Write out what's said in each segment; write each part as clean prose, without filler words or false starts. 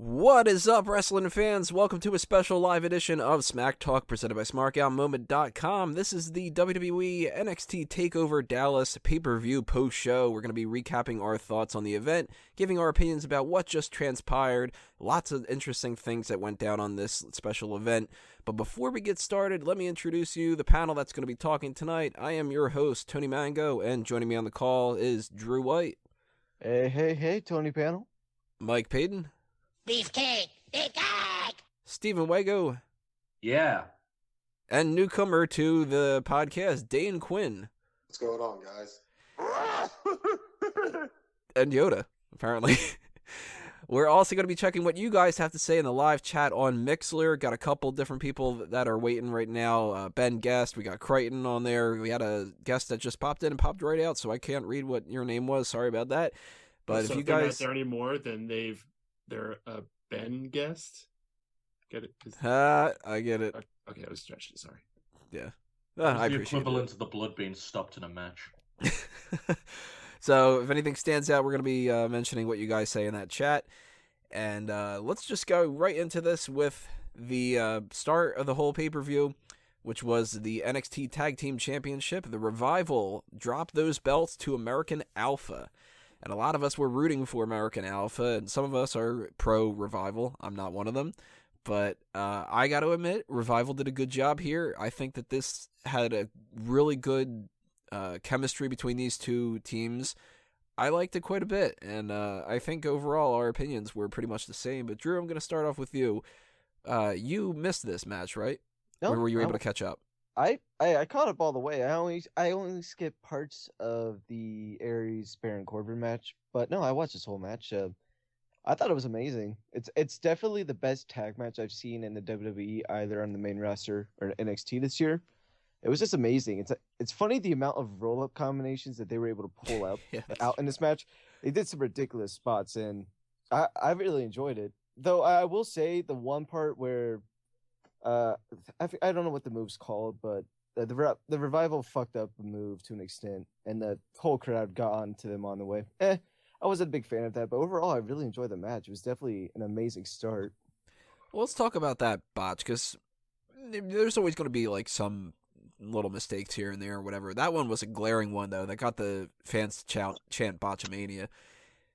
What is up, wrestling fans? Welcome to a special live edition of Smack Talk presented by SmarkOutMoment.com. This is the WWE NXT TakeOver Dallas pay-per-view post-show. We're going to be recapping our thoughts on the event, giving our opinions about what just transpired, lots of interesting things that went down on this special event. But before we get started, let me introduce you the panel that's going to be talking tonight. I am your host, Tony Mango, and joining me on the call is Drew White. Hey, Tony Panel. Mike Payton. Beefcake! Beefcake! Stephen Wago. Yeah. And newcomer to the podcast, Dane Quinn. What's going on, guys? And Yoda, apparently. We're also going to be checking what you guys have to say in the live chat on Mixler. Got a couple different people that are waiting right now. Ben Guest, we got Crichton on there. We had a guest that just popped in and popped right out, so I can't read what your name was. Sorry about that. But so if you they're guys... not there anymore, then they're a Ben guest. Get it? I get it. Okay, I was stretching. Sorry. Yeah. I appreciate the equivalent it. of the blood being stopped in a match. So if anything stands out, we're going to be mentioning what you guys say in that chat. And let's just go right into this with the start of the whole pay-per-view, which was the NXT Tag Team Championship. The Revival dropped those belts to American Alpha. And a lot of us were rooting for American Alpha, and some of us are pro-Revival. I'm not one of them. But I got to admit, Revival did a good job here. I think that this had a really good chemistry between these two teams. I liked it quite a bit, and I think overall our opinions were pretty much the same. But Drew, I'm going to start off with you. You missed this match, right? No, or were you able to catch up? I caught up all the way. I only skipped parts of the Aries Baron Corbin match, but no, I watched this whole match. I thought it was amazing. It's definitely the best tag match I've seen in the WWE, either on the main roster or NXT this year. It was just amazing. It's funny the amount of roll up combinations that they were able to pull out out in this match. They did some ridiculous spots, and I really enjoyed it. Though I will say the one part where I don't know what the move's called, but the Revival fucked up the move to an extent, and the whole crowd got on to them on the way. I wasn't a big fan of that, but overall, I really enjoyed the match. It was definitely an amazing start. Well, let's talk about that botch, because there's always going to be like some little mistakes here and there or whatever. That one was a glaring one, though, that got the fans to chant Botchamania.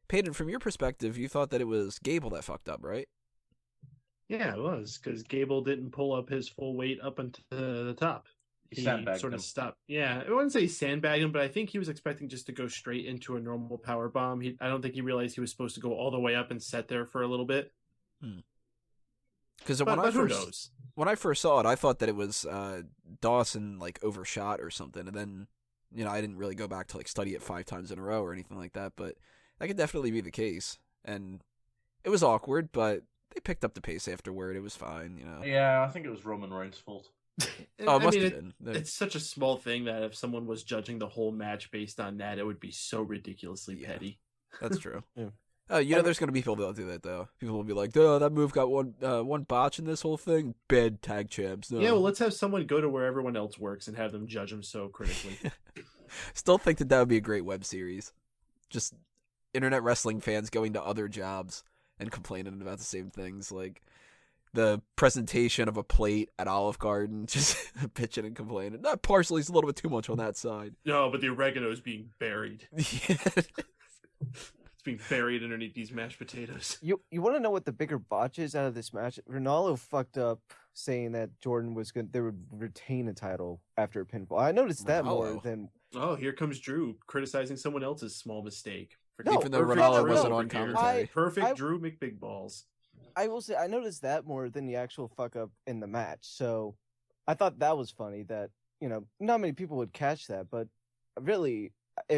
Peyton, from your perspective, you thought that it was Gable that fucked up, right? Yeah, it was, because Gable didn't pull up his full weight up into the top. He sandbagged sort of him. stopped. Yeah, I wouldn't say sandbagged him, but I think he was expecting just to go straight into a normal power bomb. I don't think he realized he was supposed to go all the way up and set there for a little bit. Because But who knows? when I first saw it, I thought that it was Dawson like overshot or something, and then I didn't really go back to like study it 5 times in a row or anything like that. But that could definitely be the case, and it was awkward, but they picked up the pace afterward. It was fine, Yeah, I think it was Roman Reigns' fault. Oh, it must have been. It's such a small thing that if someone was judging the whole match based on that, it would be so ridiculously petty. That's true. Yeah. There's going to be people that'll do that, though. People will be like, oh, that move got one botch in this whole thing. Bad tag champs. No. Yeah, well, let's have someone go to where everyone else works and have them judge them so critically. Still think that would be a great web series. Just internet wrestling fans going to other jobs and complaining about the same things, like the presentation of a plate at Olive Garden, just bitching and complaining. That parsley's a little bit too much on that side. No, but the oregano is being buried. Yeah. It's being buried underneath these mashed potatoes. You want to know what the bigger botch is out of this match? Ronaldo fucked up saying that Jordan they would retain a title after a pinfall. I noticed that more than... Oh, here comes Drew criticizing someone else's small mistake. Even though Ronaldo wasn't on commentary. Perfect Drew McBigballs. I will say I noticed that more than the actual fuck up in the match. So I thought that was funny that, not many people would catch that, but really,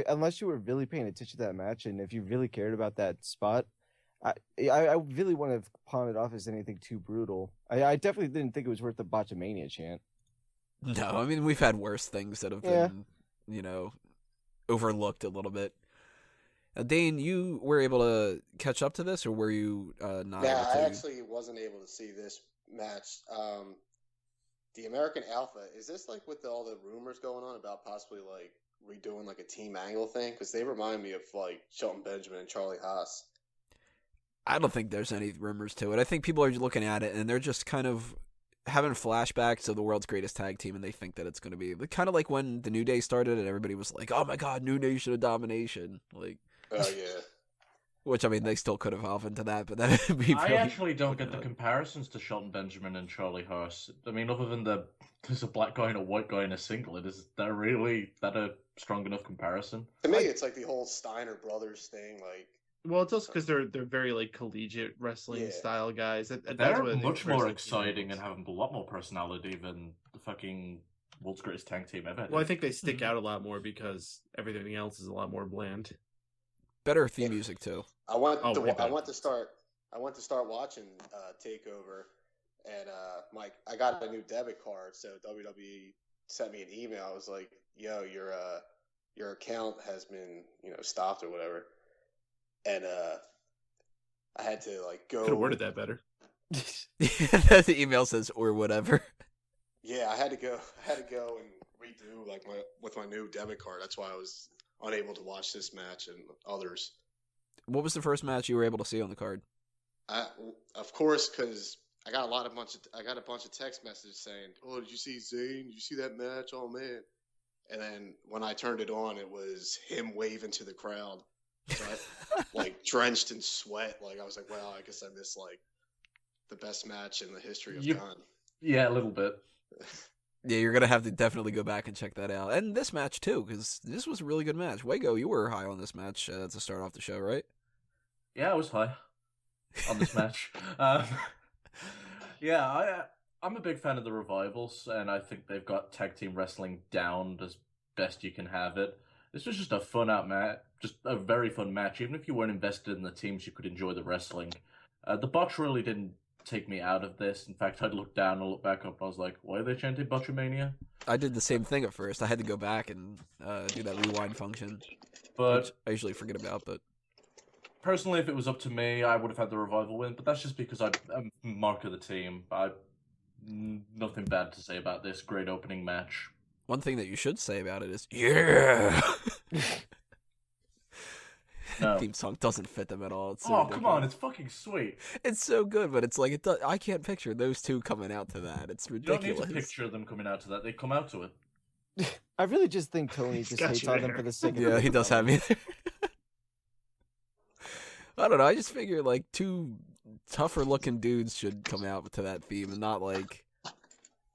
unless you were really paying attention to that match and if you really cared about that spot, I really wouldn't have pawned it off as anything too brutal. I definitely didn't think it was worth the Botchamania chant. No, I mean, we've had worse things that have been, overlooked a little bit. Dane, you were able to catch up to this, or were you not Yeah, able to? I actually wasn't able to see this match. The American Alpha, is this like with all the rumors going on about possibly like redoing like a team angle thing? Because they remind me of like Shelton Benjamin and Charlie Haas. I don't think there's any rumors to it. I think people are looking at it and they're just kind of having flashbacks of the world's greatest tag team, and they think that it's going to be kind of like when the New Day started and everybody was like, "Oh my God, New Nation of Domination!" Like, Oh yeah. which I mean, they still could evolve into that, but that would be. I actually don't get the comparisons to Shelton Benjamin and Charlie Haas. I mean, other than there's a black guy and a white guy in a singlet, is that really a strong enough comparison? To me, it's like the whole Steiner brothers thing. Like, Well, it's also because they're very like collegiate wrestling style guys. That's They're what much more exciting and have a lot more personality than the fucking world's greatest tag team ever. Well, I think they stick out a lot more because everything else is a lot more bland. Better theme music too. I want way to start watching Takeover, and Mike, I got a new debit card, so WWE sent me an email. It was like, "Yo, your account has been stopped or whatever," and I had to like go. Could have worded that better. The email says or whatever. Yeah, I had to go and redo with my new debit card. That's why I was unable to watch this match and others. What was the first match you were able to see on the card? Of course, because I got a bunch of text messages saying, "Oh, did you see Zayn? Did you see that match? Oh man!" And then when I turned it on, it was him waving to the crowd. So I, like drenched in sweat. Like I was like, "Wow, I guess I missed like the best match in the history of time." Yeah, a little bit. Yeah, you're gonna have to definitely go back and check that out, and this match too, because this was a really good match. Wago, you were high on this match to start off the show, right? Yeah, I was high on this match. Yeah, I'm a big fan of the Revivals, and I think they've got tag team wrestling down as best you can have it. This was just a just a very fun match. Even if you weren't invested in the teams, you could enjoy the wrestling. The botch really didn't take me out of this. In fact, I'd look down and look back up, and I was like, why are they chanting Botchamania? I did the same thing at first. I had to go back and do that rewind function, But which I usually forget about. But personally, if it was up to me, I would have had the Revival win, but that's just because I'm Mark of the team. Nothing bad to say about this great opening match. one thing that you should say about it is, yeah! No. Theme song doesn't fit them at all. It's so Oh, ridiculous. come on, it's fucking sweet. It's so good, but it's like, I can't picture those two coming out to that. It's You don't ridiculous. need to picture them coming out to that. They come out to it. I really just think Tony He's just got hates you on them there. for the sake of Yeah, he it. does have me there. I don't know. I just figure like two tougher looking dudes should come out to that theme and not like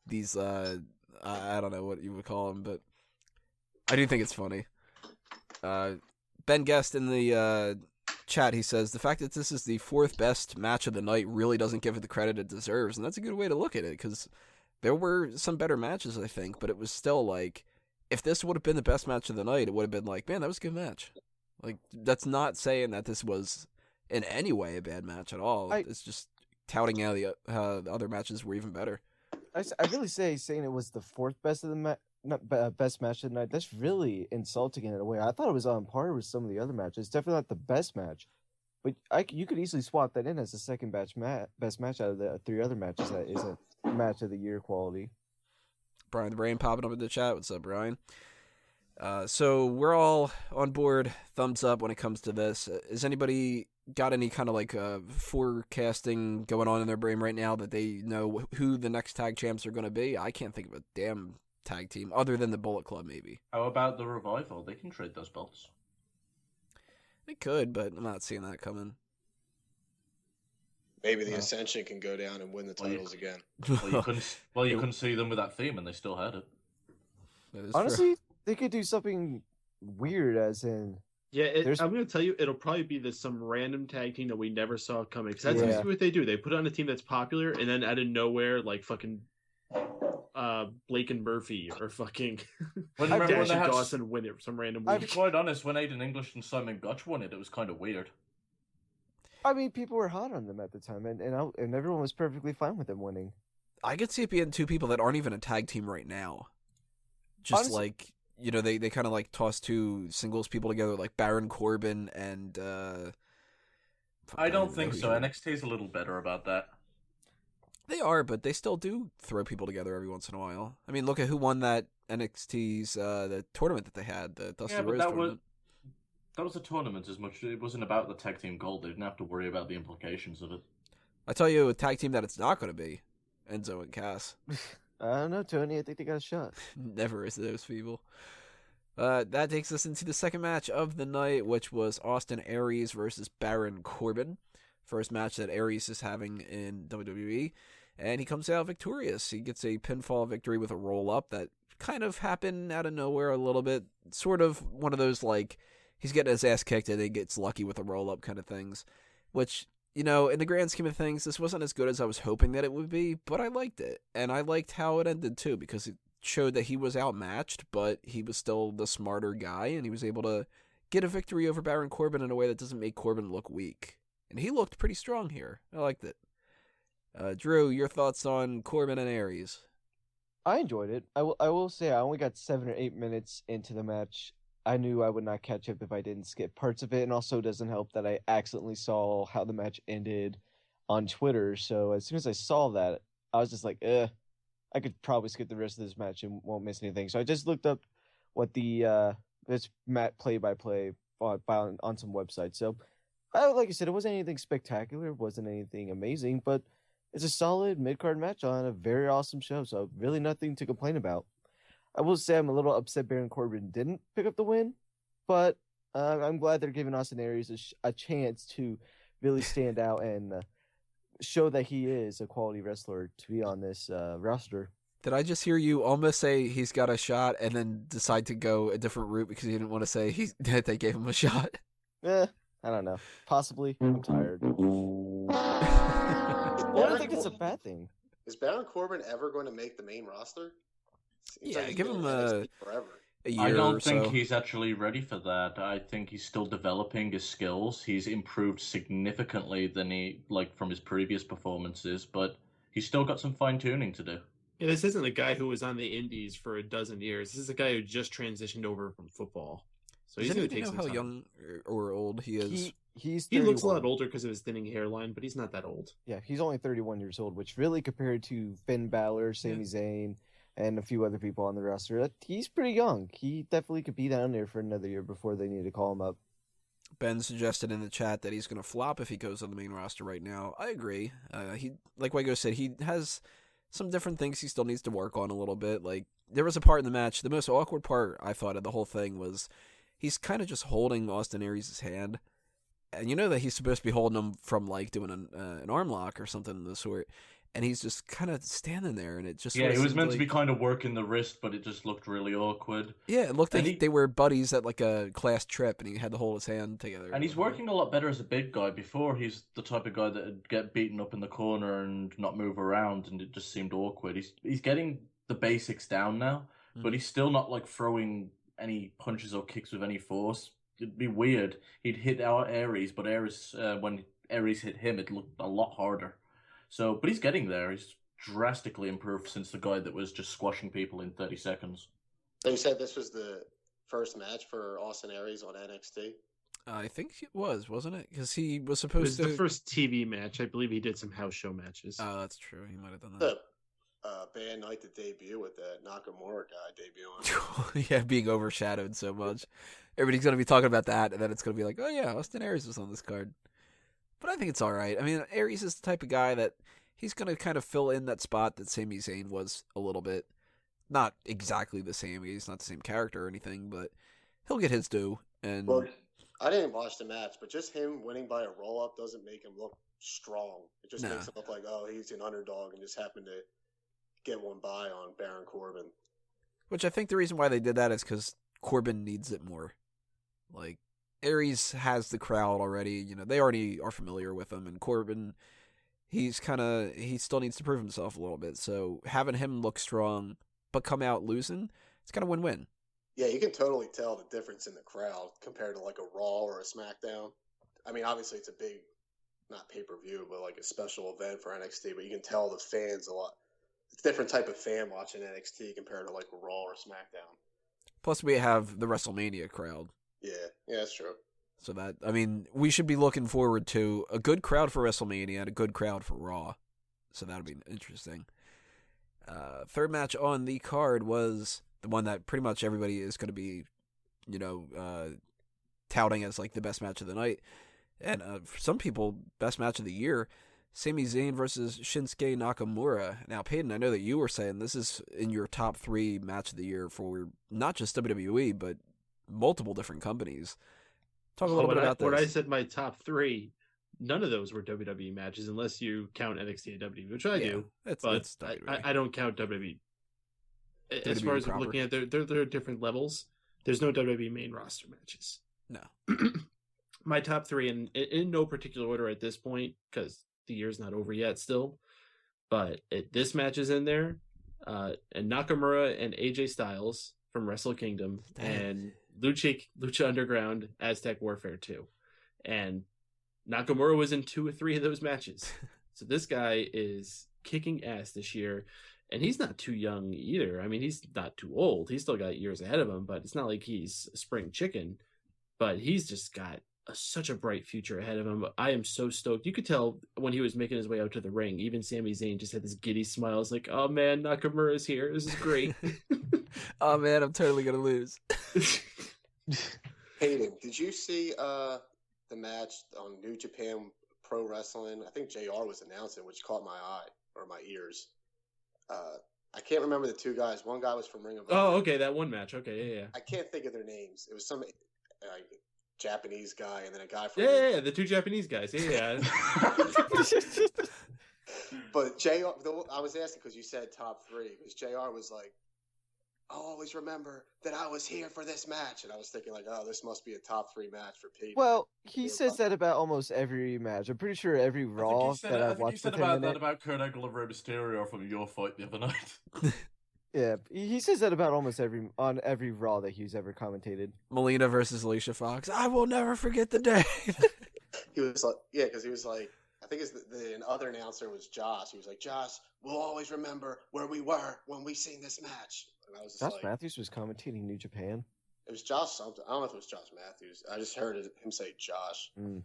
these I don't know what you would call them, but I do think it's funny. Ben Guest in the chat, he says the fact that this is the fourth best match of the night really doesn't give it the credit it deserves, and that's a good way to look at it because there were some better matches, I think, but it was still like if this would have been the best match of the night, it would have been like, man, that was a good match. Like that's not saying that this was in any way a bad match at all. It's just touting how the other matches were even better. I really saying it was the fourth best of the best match of the night. That's really insulting in a way. I thought it was on par with some of the other matches. Definitely not the best match, but you could easily swap that in as the second best match out of the three other matches. That isn't match of the year quality. Brian the Brain popping up in the chat. What's up, Brian? So we're all on board. Thumbs up when it comes to this. Is anybody got any kind of like forecasting going on in their brain right now that they know who the next tag champs are going to be? I can't think of a damn tag team other than the Bullet Club, maybe. How about the Revival? They can trade those belts. They could, but I'm not seeing that coming. Maybe the Ascension can go down and win the titles again. Well, you couldn't see them with that theme, and they still had it. That is Honestly, they could do something weird, as in Yeah, I'm going to tell you, it'll probably be some random tag team that we never saw coming. Because that's usually what they do. They put on a team that's popular, and then out of nowhere, like fucking Blake and Murphy or fucking Dash and Dawson win it for some random To week. be quite honest, when Aiden English and Simon Gotch won it, it was kind of weird. I mean, people were hot on them at the time, and everyone was perfectly fine with them winning. I could see it being two people that aren't even a tag team right now. Just Honestly, like, you know, they kind of like toss two singles people together, like Baron Corbin and. I don't think so. NXT's a little better about that. They are, but they still do throw people together every once in a while. I mean, look at who won that NXT's the tournament that they had, the Dusty Rhodes tournament. That was a tournament as much. It wasn't about the tag team gold. They didn't have to worry about the implications of it. I tell you, a tag team that it's not going to be Enzo and Cass. I don't know, Tony. I think they got a shot. Never is those people. That takes us into the second match of the night, which was Austin Aries versus Baron Corbin. First match that Aries is having in WWE, and he comes out victorious. He gets a pinfall victory with a roll-up that kind of happened out of nowhere a little bit. Sort of one of those, like, he's getting his ass kicked and he gets lucky with a roll-up kind of things, which, you know, in the grand scheme of things, this wasn't as good as I was hoping that it would be, but I liked it. And I liked how it ended, too, because it showed that he was outmatched, but he was still the smarter guy, and he was able to get a victory over Baron Corbin in a way that doesn't make Corbin look weak. And he looked pretty strong here. I liked it. Drew, your thoughts on Corbin and Aries? I enjoyed it. I will say I only got 7 or 8 minutes into the match. I knew I would not catch up if I didn't skip parts of it, and also doesn't help that I accidentally saw how the match ended on Twitter. So as soon as I saw that, I was just like, I could probably skip the rest of this match and won't miss anything. So I just looked up what the this match play-by-play on some websites. So, like I said, it wasn't anything spectacular. It wasn't anything amazing, but it's a solid mid-card match on a very awesome show. So really nothing to complain about. I will say I'm a little upset Baron Corbin didn't pick up the win, but I'm glad they're giving Austin Aries a chance to really stand out and show that he is a quality wrestler to be on this roster. Did I just hear you almost say he's got a shot and then decide to go a different route because you didn't want to say that they gave him a shot? I don't know. Possibly. I'm tired. I don't think it's a bad thing. Is Baron Corbin ever going to make the main roster? Seems like he's give been him in NXT forever. a year I don't or think so. he's actually ready for that. I think he's still developing his skills. He's improved significantly from his previous performances, but he's still got some fine tuning to do. Yeah, this isn't a guy who was on the indies for a dozen years. This is a guy who just transitioned over from football. So Does he's going to anybody take know some how time. young or old he is? He's 31. He looks a lot older because of his thinning hairline, but he's not that old. Yeah, he's only 31 years old, which really compared to Finn Balor, Sami Zayn, and a few other people on the roster, he's pretty young. He definitely could be down there for another year before they need to call him up. Ben suggested in the chat that he's going to flop if he goes on the main roster right now. I agree. He, like Wago said, he has some different things he still needs to work on a little bit. Like, there was a part in the match, the most awkward part, I thought, of the whole thing was he's kind of just holding Austin Aries' hand. And you know that he's supposed to be holding him from, like, doing an arm lock or something of the sort. And he's just kind of standing there, and it just Yeah, he was meant like... to be kind of working the wrist, but it just looked really awkward. Yeah, it looked like they were buddies at, like, a class trip, and he had to hold his hand together. And he's working a lot better as a big guy. Before, he's the type of guy that would get beaten up in the corner and not move around, and it just seemed awkward. He's getting the basics down now, but he's still not, like, throwing any punches or kicks with any force. It'd be weird. He'd hit our Aries, but when Aries hit him, it looked a lot harder. So, but he's getting there. He's drastically improved since the guy that was just squashing people in 30 seconds. So you said this was the first match for Austin Aries on NXT? I think it was, wasn't it? Because he was It supposed was to... the first TV match. I believe he did some house show matches. Oh, that's true. He might have done that. Bad night to debut with that Nakamura guy debuting. Yeah, being overshadowed so much. Everybody's going to be talking about that, and then it's going to be like, oh yeah, Austin Aries was on this card. But I think it's all right. I mean, Aries is the type of guy that he's going to kind of fill in that spot that Sami Zayn was a little bit. Not exactly the same. He's not the same character or anything, but he'll get his due. And Well, I didn't watch the match, but just him winning by a roll-up doesn't make him look strong. It just makes him look like, oh, he's an underdog and just happened to get one by on Baron Corbin. Which I think the reason why they did that is because Corbin needs it more. Like, Aries has the crowd already. You know, they already are familiar with him. And Corbin, he still needs to prove himself a little bit. So having him look strong but come out losing, it's kind of win-win. Yeah, you can totally tell the difference in the crowd compared to like a Raw or a SmackDown. I mean, obviously it's a big, not pay-per-view, but like a special event for NXT, but you can tell the fans a lot. It's a different type of fan watching NXT compared to like a Raw or SmackDown. Plus we have the WrestleMania crowd. Yeah, that's true. So that, I mean, we should be looking forward to a good crowd for WrestleMania and a good crowd for Raw. So that'll be interesting. Third match on the card was the one that pretty much everybody is going to be, touting as like the best match of the night, and for some people, best match of the year. Sami Zayn versus Shinsuke Nakamura. Now, Peyton, I know that you were saying this is in your top 3 match of the year for not just WWE, but multiple different companies. Talk a little bit about this. When I said my top 3, none of those were WWE matches, unless you count NXT and WWE, which I do. But I don't count WWE. As far as looking at they're different levels. There's no WWE main roster matches. No. My top 3, and in no particular order at this point, because the year's not over yet still, but this match is in there, and Nakamura and AJ Styles from Wrestle Kingdom, and Lucha Underground Aztec Warfare 2, and Nakamura was in 2 or 3 of those matches. So this guy is kicking ass this year, and he's not too young either. I mean, he's not too old. He's still got years ahead of him, but it's not like he's a spring chicken. But he's just got such a bright future ahead of him. I am so stoked. You could tell when he was making his way out to the ring, even Sami Zayn just had this giddy smile. It's like, oh man, Nakamura's here. This is great. Oh man, I'm totally gonna lose. Hayden, did you see the match on New Japan Pro Wrestling? I think JR was announcing, which caught my eye or my ears. I can't remember the 2 guys. One guy was from Ring of Honor. Oh, okay, that one match. Okay, yeah. I can't think of their names. It was some Japanese guy and then a guy from the 2 Japanese guys. Yeah. But JR, I was asking because you said top 3. Because JR was like, I'll always remember that I was here for this match, and I was thinking like, oh, this must be a top 3 match for Pete. Well, he says that about almost every match. I'm pretty sure every Raw that I've watched with him in it. About Kurt Angle and Rey Mysterio from your fight the other night. Yeah, he says that about almost every Raw that he's ever commentated. Melina versus Alicia Fox. I will never forget the day. He was like, yeah, because he was like, I think the other announcer was Josh. He was like, Josh, we'll always remember where we were when we seen this match. And I was just Josh Matthews was commentating New Japan. It was Josh something. I don't know if it was Josh Matthews. I just heard him say Josh. Mm.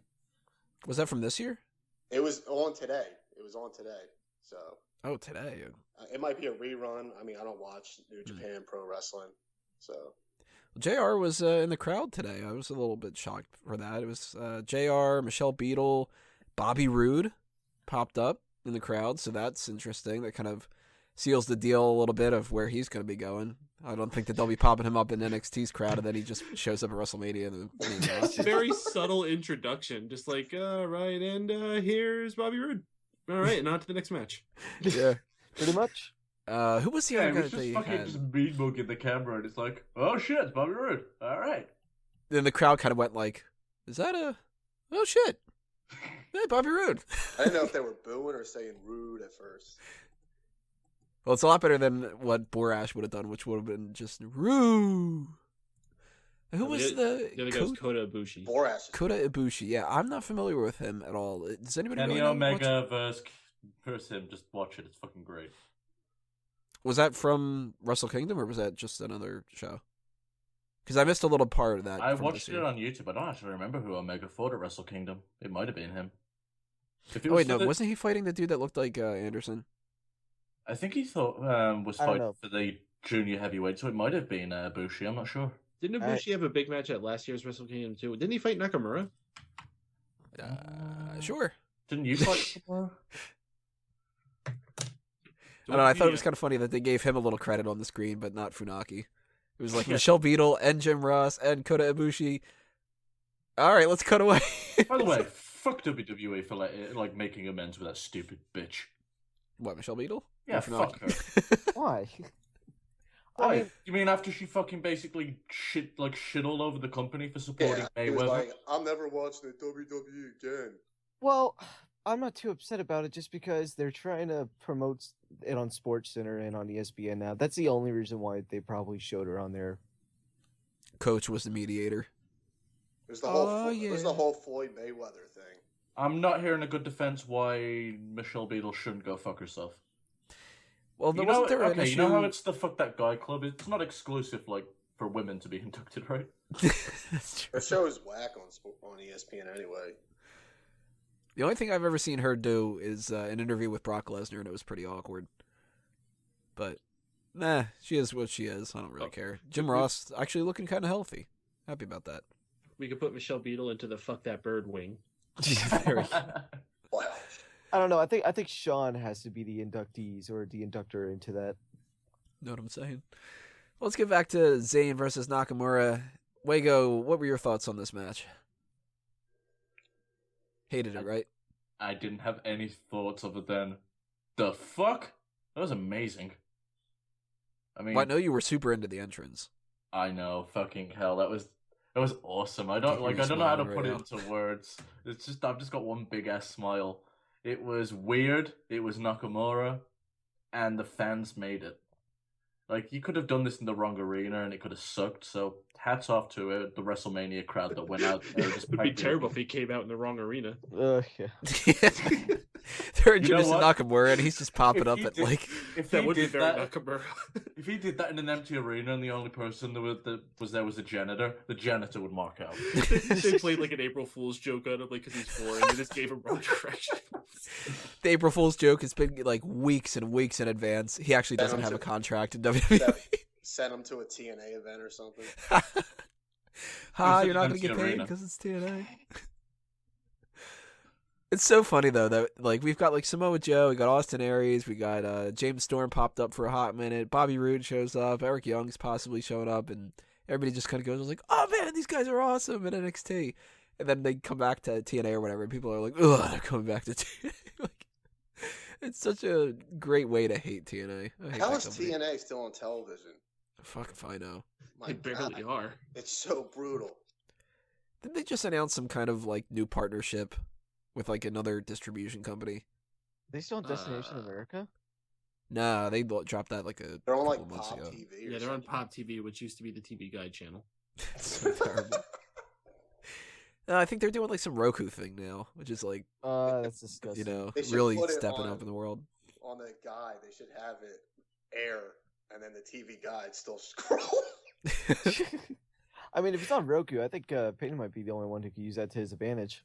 Was that from this year? It was on today. So. Oh, today. It might be a rerun. I mean, I don't watch New Japan Pro Wrestling, so. JR was in the crowd today. I was a little bit shocked for that. It was JR, Michelle Beadle, Bobby Roode popped up in the crowd, so that's interesting. That kind of seals the deal a little bit of where he's going to be going. I don't think that they'll be popping him up in NXT's crowd, and then he just shows up at WrestleMania. It's a very subtle introduction, just like, all right, and here's Bobby Roode. All right, and on to the next match. Yeah, pretty much. Who was the other guy that they just had? just mean-mugging the camera, and it's like, oh shit, it's Bobby Roode. All right. Then the crowd kind of went like, is that oh shit. Hey, Bobby Roode. I didn't know if they were booing or saying rude at first. Well, it's a lot better than what Borash would have done, which would have been just Roo. Who was the other guy was Kota Ibushi. Borash. Kota Ibushi. Yeah, I'm not familiar with him at all. Does anybody Kenny really know Omega versus him. Just watch it. It's fucking great. Was that from Wrestle Kingdom, or was that just another show? Because I missed a little part of that. I watched it on YouTube. I don't actually remember who Omega fought at Wrestle Kingdom. It might have been him. Wasn't he fighting the dude that looked like Anderson? I think he was fighting for the junior heavyweight, so it might have been Ibushi. I'm not sure. Didn't Ibushi have a big match at last year's Wrestle Kingdom too? Didn't he fight Nakamura? Sure. Didn't you fight Nakamura? I don't know, I thought it was kind of funny that they gave him a little credit on the screen, but not Funaki. It was like Michelle Beadle and Jim Ross and Kota Ibushi. All right, let's cut away. By the way, fuck WWE for like making amends with that stupid bitch. What, Michelle Beadle? Yeah, fuck her. Why? Why? I mean, you mean after she fucking basically shit all over the company for supporting Mayweather? Like, I'm never watching the WWE again. Well, I'm not too upset about it just because they're trying to promote it on SportsCenter and on ESPN now. That's the only reason why they probably showed her on there. Coach was the mediator. There's the whole Floyd Mayweather thing. I'm not hearing a good defense why Michelle Beadle shouldn't go fuck herself. Well, wasn't there an issue? You know how it's the Fuck That Guy Club? It's not exclusive for women to be inducted, right? That's true. Her show is whack on ESPN anyway. The only thing I've ever seen her do is an interview with Brock Lesnar, and it was pretty awkward. But, she is what she is. I don't really care. Jim Ross actually looking kind of healthy. Happy about that. We could put Michelle Beadle into the fuck that bird wing. Very- Wow. I don't know. I think Sean has to be the inductees or the inductor into that. Know what I'm saying? Let's get back to Zayn versus Nakamura. Wago, what were your thoughts on this match? Hated it, right? I didn't have any thoughts other than, the fuck? That was amazing. I mean, Well, I know you were super into the entrance. I know, fucking hell, that was awesome. I don't You're know how to smiling put right it into words. It's just I've just got one big ass smile. It was weird. It was Nakamura, and the fans made it. Like, you could have done this in the wrong arena and it could have sucked. So hats off to it, the WrestleMania crowd that went out there. It would be terrible if he came out in the wrong arena. Yeah. They're You know introducing what? Nakamura, and he's just popping If up he at did- like. If That he would be did very that, Nakamura. if he did that in an empty arena and the only person that was there was a janitor, the janitor would mark out. They played like an April Fool's joke on him, like, because he's foreign. They just gave him wrong direction. The April Fool's joke has been like weeks and weeks in advance. He actually doesn't have a contract in WWE. Send him to a TNA event or something. Ha, Who's you're not in going to the get paid arena? because it's TNA. It's so funny though that like we've got like Samoa Joe, we got Austin Aries, we got James Storm popped up for a hot minute, Bobby Roode shows up, Eric Young's possibly showing up, and everybody just kind of goes like, "Oh man, these guys are awesome in NXT," and then they come back to TNA or whatever, and people are like, "Ugh, they're coming back to TNA." Like, it's such a great way to hate TNA. I hate How that is company. TNA still on television? Fuck if I know. My They barely God, are. it's so brutal. Did they just announce some kind of like new partnership with like another distribution company? They still on Destination America? Nah, they dropped that like a They're on couple like months Pop ago. TV. Or Yeah, they're on something. Pop TV, which used to be the TV Guide channel. It's so terrible. No, I think they're doing like some Roku thing now, which is like, That's disgusting. you know, They should really put it stepping on- up in the world. On the guide, they should have it air, and then the TV guide still scroll. I mean, if it's on Roku, I think Peyton might be the only one who could use that to his advantage.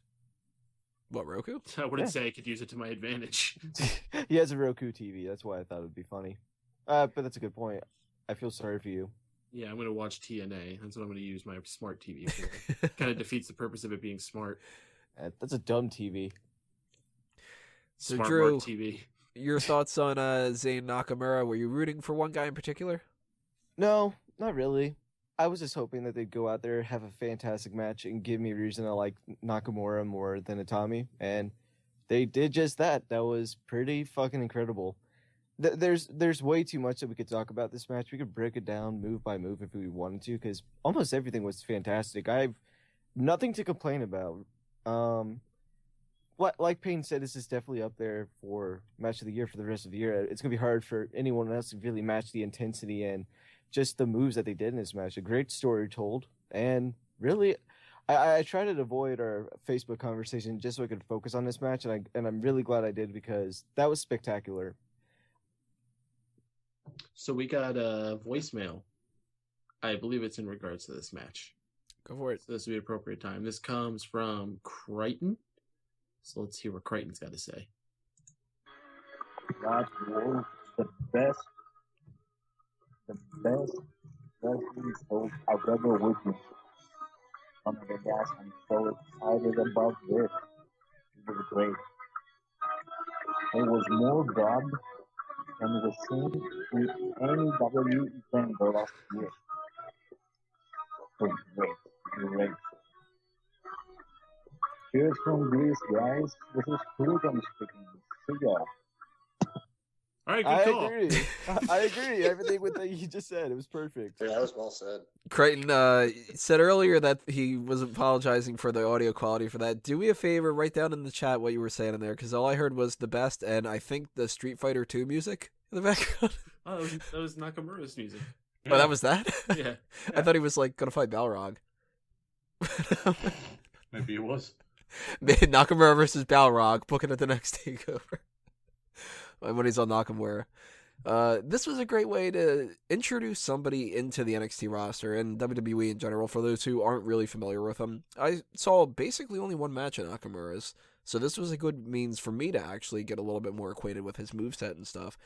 What, Roku? I wouldn't Yeah. say I could use it to my advantage. He has a Roku TV. That's why I thought it would be funny. But that's a good point. I feel sorry for you. Yeah, I'm going to watch TNA. That's what I'm going to use my smart TV for. Kind of defeats the purpose of it being smart. That's a dumb TV. So, Smart Drew- Mark TV. Your thoughts on Zayn Nakamura? Were you rooting for one guy in particular? No, not really. I was just hoping that they'd go out there, have a fantastic match, and give me a reason to like Nakamura more than Itami. And they did just that. That was pretty fucking incredible. There's way too much that we could talk about this match. We could break it down move by move if we wanted to, because almost everything was fantastic. I have nothing to complain about. Like Payne said, this is definitely up there for match of the year for the rest of the year. It's gonna be hard for anyone else to really match the intensity and just the moves that they did in this match. A great story told, and really, I try to avoid our Facebook conversation just so I could focus on this match, and I'm really glad I did because that was spectacular. So we got a voicemail. I believe it's in regards to this match. Go for it. So this would be appropriate time. This comes from Crichton. So let's hear what Crichton's got to say. That was the best wrestling show I've ever witnessed. Oh my God, guys, I'm so excited about this. It was great. It was more dubbed than was seen in any WWE event the last year. It was great. Cheers from Greece, guys. This is Corbin speaking. See ya. All right, I good call. agree. I agree. Everything with that you just said, it was perfect. Yeah, that was well said. Crichton said earlier that he was apologizing for the audio quality for that. Do me a favor, write down in the chat what you were saying in there, because all I heard was the best, and I think the Street Fighter 2 music in the background. Oh, that was Nakamura's music. Oh, that was that? Yeah. I thought he was like gonna fight Balrog. Maybe it was. Nakamura versus Balrog, booking at the next takeover. When he's on Nakamura. This was a great way to introduce somebody into the NXT roster and WWE in general for those who aren't really familiar with them. I saw basically only one match at Nakamura's, so this was a good means for me to actually get a little bit more acquainted with his moveset and stuff.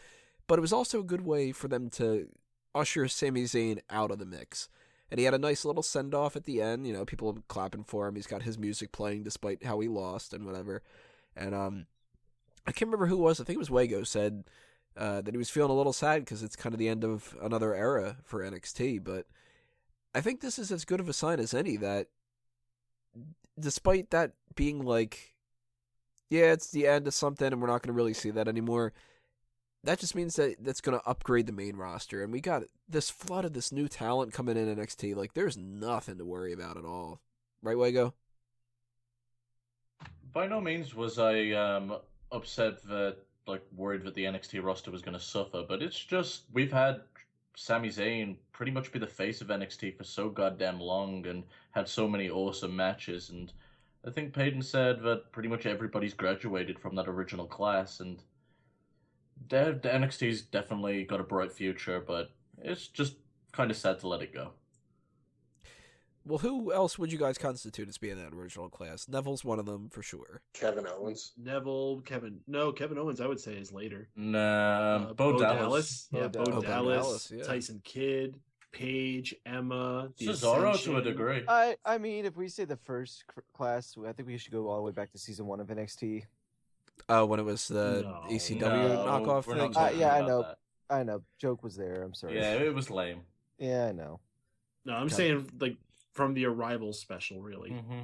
But it was also a good way for them to usher Sami Zayn out of the mix. And he had a nice little send-off at the end. You know, people clapping for him. He's got his music playing despite how he lost and whatever. And I can't remember who it was. I think it was Wago said that he was feeling a little sad because it's kind of the end of another era for NXT. But I think this is as good of a sign as any that despite that being like, yeah, it's the end of something and we're not going to really see that anymore, that just means that that's going to upgrade the main roster. And we got this flood of this new talent coming in NXT. Like, there's nothing to worry about at all. Right, Wago? By no means was I upset that, like, worried that the NXT roster was going to suffer, but it's just we've had Sami Zayn pretty much be the face of NXT for so goddamn long and had so many awesome matches, and I think Peyton said that pretty much everybody's graduated from that original class, and the NXT's definitely got a bright future, but it's just kind of sad to let it go. Well, who else would you guys constitute as being that original class? Neville's one of them for sure. Kevin Owens. Neville, Kevin Owens, I would say, is later. Nah, Bo Dallas. Yeah, Bo Bo Dallas. Dallas, Yeah. Tyson Kidd, Paige, Emma, the Cesaro Ascension. to a degree. I mean, if we say the first class, I think we should go all the way back to season 1 of NXT. When it was the No. ECW No, knockoff we're thing? not talking Yeah, I about know. that. I know, joke was there. I'm sorry. Yeah, it was lame. Yeah, I know. No, I'm Okay. saying like from the Arrival special, really. Mm-hmm.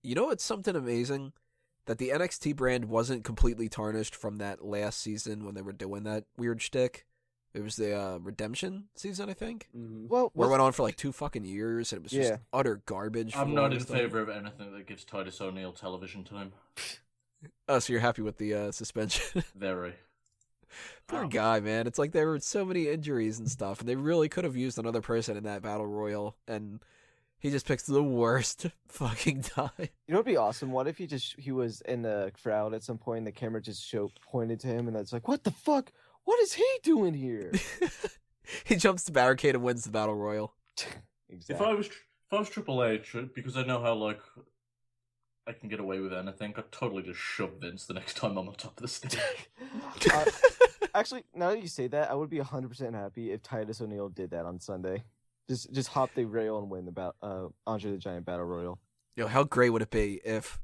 You know, it's something amazing that the NXT brand wasn't completely tarnished from that last season when they were doing that weird shtick. It was the Redemption season, I think, Mm-hmm. Well, where it went on for like 2 fucking years, and it was just Yeah. utter garbage. for I'm the not in longest time. favor of anything that gives Titus O'Neil television time. Oh, so you're happy with the suspension? Very. Poor Wow. guy, man. It's like there were so many injuries and stuff, and they really could have used another person in that battle royal, and he just picks the worst fucking time. you know what'd be awesome? What if he was in the crowd at some point, and the camera just pointed to him, and it's like, what the fuck? What is he doing here? He jumps the barricade and wins the battle royal. Exactly. If I was Triple H, because I know how like I can get away with anything, I'd totally just shove Vince the next time I'm on top of the stage. Actually, now that you say that, I would be 100% happy if Titus O'Neil did that on Sunday. Just hop the rail and win the Andre the Giant Battle Royal. Yo, how great would it be if...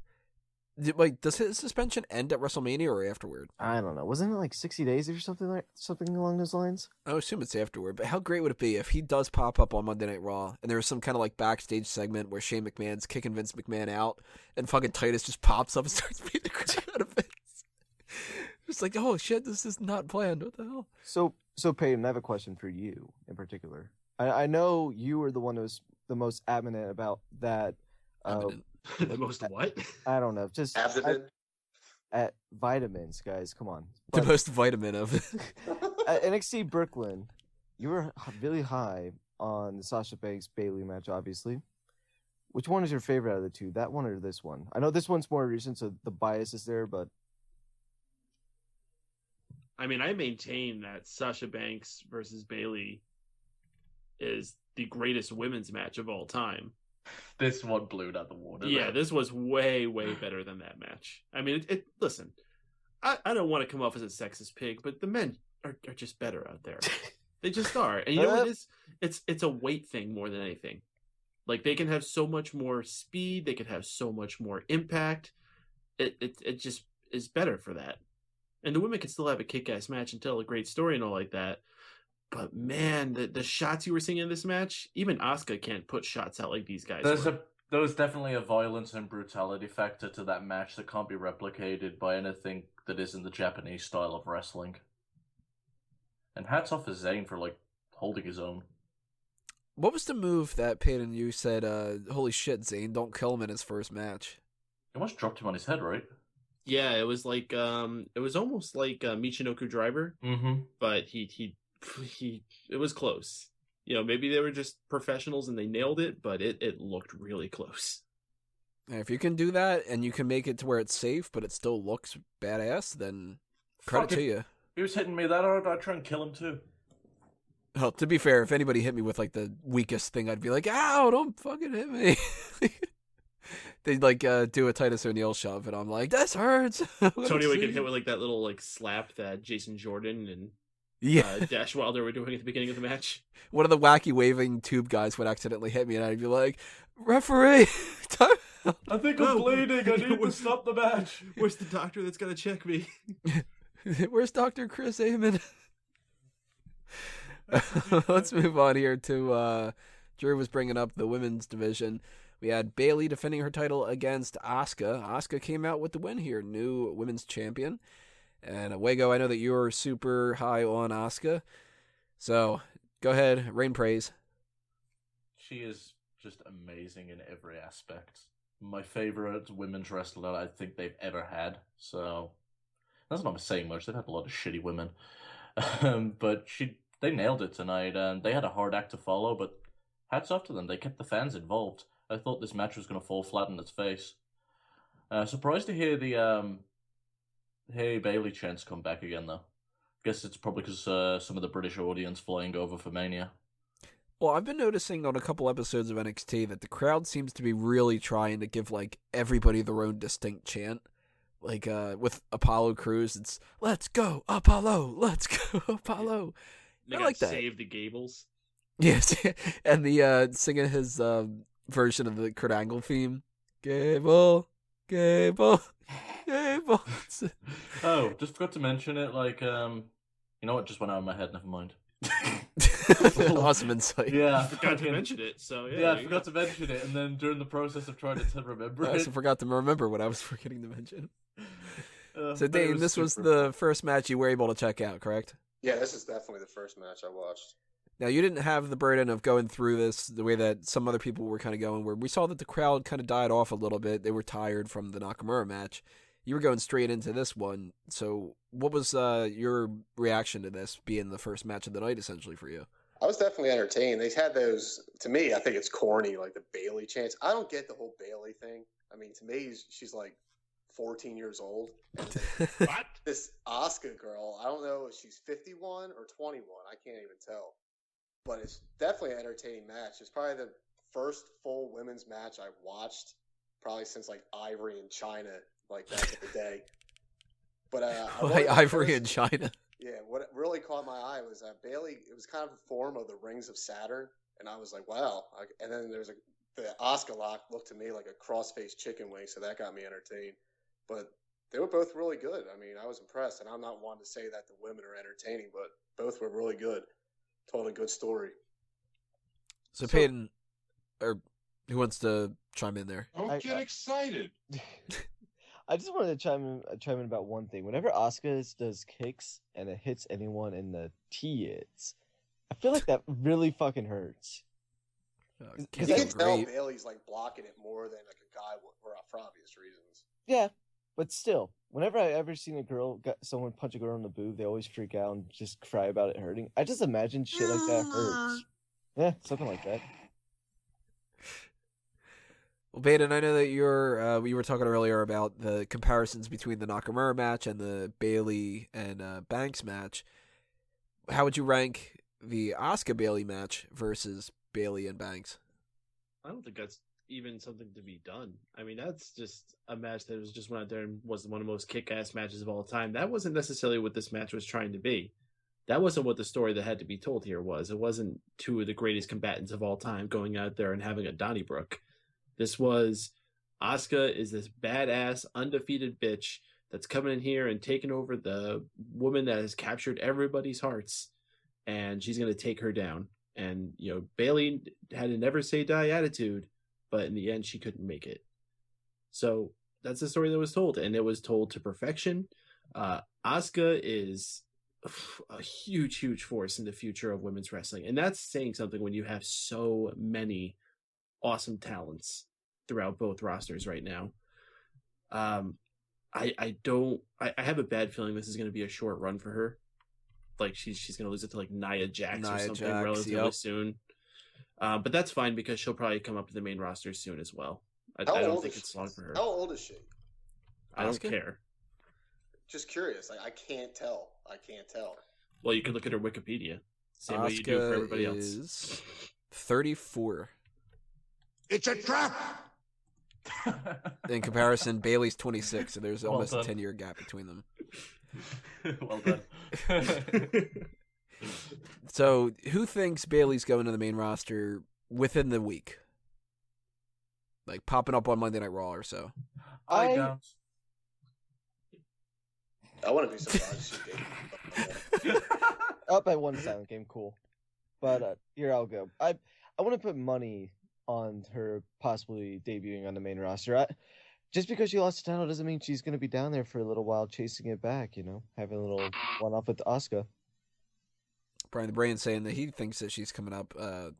Wait, does his suspension end at WrestleMania or afterward? I don't know. Wasn't it like 60 days or something along those lines? I assume it's afterward, but how great would it be if he does pop up on Monday Night Raw and there's some kind of like backstage segment where Shane McMahon's kicking Vince McMahon out and fucking Titus just pops up and starts beating the crap out of Vince? It's like, oh shit, this is not planned. What the hell? So Peyton, I have a question for you in particular. I know you were the one who was the most adamant about that. The most what? I don't know. Just Abdomen. at vitamins, guys. Come on. The But most vitamin of it. at NXT Brooklyn, you were really high on the Sasha Banks Bayley match, obviously. Which one is your favorite out of the two? That one or this one? I know this one's more recent, so the bias is there, but I mean, I maintain that Sasha Banks versus Bayley is the greatest women's match of all time. This one blew it out the water. Yeah, though. this was way, way better than that match. I mean, listen, I don't want to come off as a sexist pig, but the men are just better out there. They just are. And you know what it is? It's a weight thing more than anything. Like, they can have so much more speed. They can have so much more impact. It just is better for that. And the women can still have a kick-ass match and tell a great story and all like that. But man, the shots you were seeing in this match, even Asuka can't put shots out like these guys. There was definitely a violence and brutality factor to that match that can't be replicated by anything that isn't the Japanese style of wrestling. And hats off to Zayn for like holding his own. What was the move that Peyton, you said, holy shit, Zayn, don't kill him in his first match? He almost dropped him on his head, right? Yeah, it was like it was almost like Michinoku Driver, Mm-hmm. but he it was close. You know, maybe they were just professionals and they nailed it, but it looked really close. And if you can do that and you can make it to where it's safe, but it still looks badass, then credit to you. He was hitting me that hard, I'd try and kill him too. Well, to be fair, if anybody hit me with like the weakest thing, I'd be like, ow, don't fucking hit me. They'd like do a Titus O'Neil shove, and I'm like, this hurts. Tony would get hit with like that little like slap that Jason Jordan and Yeah. Dash Wilder were doing at the beginning of the match. One of the wacky waving tube guys would accidentally hit me, and I'd be like, "Referee, time out." I think I'm bleeding. I need to stop the match. Where's the doctor that's gonna check me? Where's Dr. Chris Amon? Let's move on here to Drew was bringing up the women's division. We had Bayley defending her title against Asuka. Asuka came out with the win here, new women's champion. And Wego, I know that you're super high on Asuka. So go ahead, rain praise. She is just amazing in every aspect. My favorite women's wrestler I think they've ever had. So that's not saying much. They've had a lot of shitty women. But they nailed it tonight, and they had a hard act to follow, but hats off to them. They kept the fans involved. I thought this match was going to fall flat on its face. Surprised to hear the Hey Bayley chants come back again, though. Guess it's probably because some of the British audience flying over for Mania. Well, I've been noticing on a couple episodes of NXT that the crowd seems to be really trying to give like everybody their own distinct chant. Like with Apollo Crews, it's "Let's go Apollo, let's go Apollo." They I like that. Save the Gables. Yes, and the singing his version of the Kurt Angle theme. Gable, Gable, Gable. Oh, just forgot to mention it. Like, you know what? Just went out of my head. Never mind. Awesome insight. Yeah, I forgot to mention it. So yeah, I forgot to mention it, and then during the process of trying to remember I it, also forgot to remember what I was forgetting to mention. So, but it Dane, this was the first match you were able to check out, correct? Yeah, this is definitely the first match I watched. Now, you didn't have the burden of going through this the way that some other people were kind of going, where we saw that the crowd kind of died off a little bit. They were tired from the Nakamura match. You were going straight into this one. So what was your reaction to this being the first match of the night, essentially, for you? I was definitely entertained. They had those, to me, I think it's corny, like the Bayley chants. I don't get the whole Bayley thing. I mean, to me, she's like 14 years old. What? This Asuka girl, I don't know if she's 51 or 21. I can't even tell. But it's definitely an entertaining match. It's probably the first full women's match I've watched probably since like Ivory in China, like back in the day. But Ivory in China. Yeah, what really caught my eye was Bayley. It was kind of a form of the Rings of Saturn, and I was like, wow. And then there's the Asuka lock looked to me like a cross-faced chicken wing, so that got me entertained. But they were both really good. I mean, I was impressed, and I'm not one to say that the women are entertaining, but both were really good. Told a good story. So Peyton, or who wants to chime in there? Don't get excited. I just wanted to chime in about one thing. Whenever Asuka does kicks and it hits anyone in the tits, I feel like that really fucking hurts. You can tell Bayley's like blocking it more than like a guy would, for obvious reasons. Yeah, but still, whenever I ever seen someone punch a girl in the boob, they always freak out and just cry about it hurting. I just imagine shit like that hurts. Yeah, something like that. Well, Baden, I know that we were talking earlier about the comparisons between the Nakamura match and the Bayley and Banks match. How would you rank the Asuka Bayley match versus Bayley and Banks? I don't think that's even something to be done. I mean, that's just a match that was just went out there and was one of the most kick-ass matches of all time. That wasn't necessarily what this match was trying to be. That wasn't what the story that had to be told here was. It wasn't two of the greatest combatants of all time going out there and having a Donnybrook. This was Asuka is this badass, undefeated bitch that's coming in here and taking over the woman that has captured everybody's hearts, and she's going to take her down. And, you know, Bayley had a never say die attitude, but in the end, she couldn't make it. So that's the story that was told, and it was told to perfection. Asuka is a huge, huge force in the future of women's wrestling, and that's saying something when you have so many awesome talents throughout both rosters right now. I have a bad feeling this is going to be a short run for her. Like she's going to lose it to like Nia Jax or something relatively soon. But that's fine because she'll probably come up to the main roster soon as well. I don't think it's long for her. How old is she? I don't care. Just curious. I can't tell. Well, you can look at her Wikipedia. Same way you do for everybody else. 34. It's a trap. In comparison, Bayley's 26, so there's almost a 10-year gap between them. Well done. So, who thinks Bayley's going to the main roster within the week? Like, popping up on Monday Night Raw or so? I don't. I wouldn't be surprised if she did. Up by one silent game, cool. But here I'll go. I want to put money on her possibly debuting on the main roster. Just because she lost the title doesn't mean she's going to be down there for a little while chasing it back, having a little one-off with Asuka. Brian the Brain saying that he thinks that she's coming up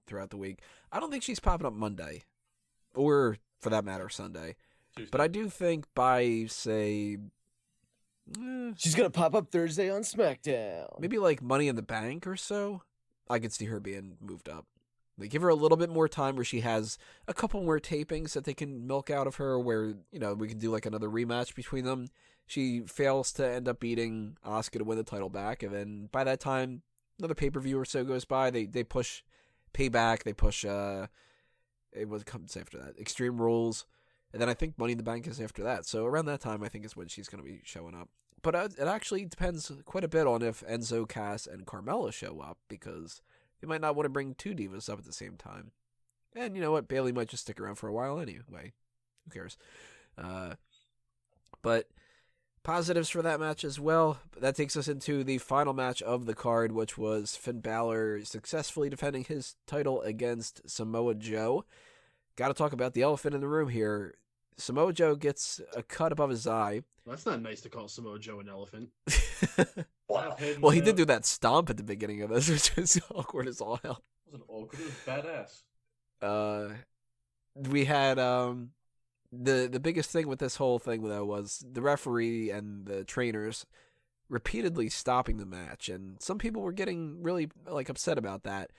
throughout the week. I don't think she's popping up Monday, or for that matter, Sunday. Tuesday. But I do think by, say, she's going to pop up Thursday on SmackDown. maybe like Money in the Bank or so, I could see her being moved up. They give her a little bit more time where she has a couple more tapings that they can milk out of her where, we can do like another rematch between them. She fails to end up beating Asuka to win the title back, and then by that time, another pay-per-view or so goes by. They push Payback, they push, what comes after that? Extreme Rules, and then I think Money in the Bank is after that. So around that time, I think is when she's going to be showing up. But it actually depends quite a bit on if Enzo, Cass, and Carmella show up, because they might not want to bring two divas up at the same time. And you know what? Bayley might just stick around for a while anyway. Who cares? But positives for that match as well. That takes us into the final match of the card, which was Finn Balor successfully defending his title against Samoa Joe. Got to talk about the elephant in the room here. Samoa Joe gets a cut above his eye. Well, that's not nice to call Samoa Joe an elephant. Wow. Well, he did do that stomp at the beginning of this, which is awkward as all hell. It wasn't awkward. It was badass. We had the biggest thing with this whole thing though was the referee and the trainers repeatedly stopping the match, and some people were getting really upset about that.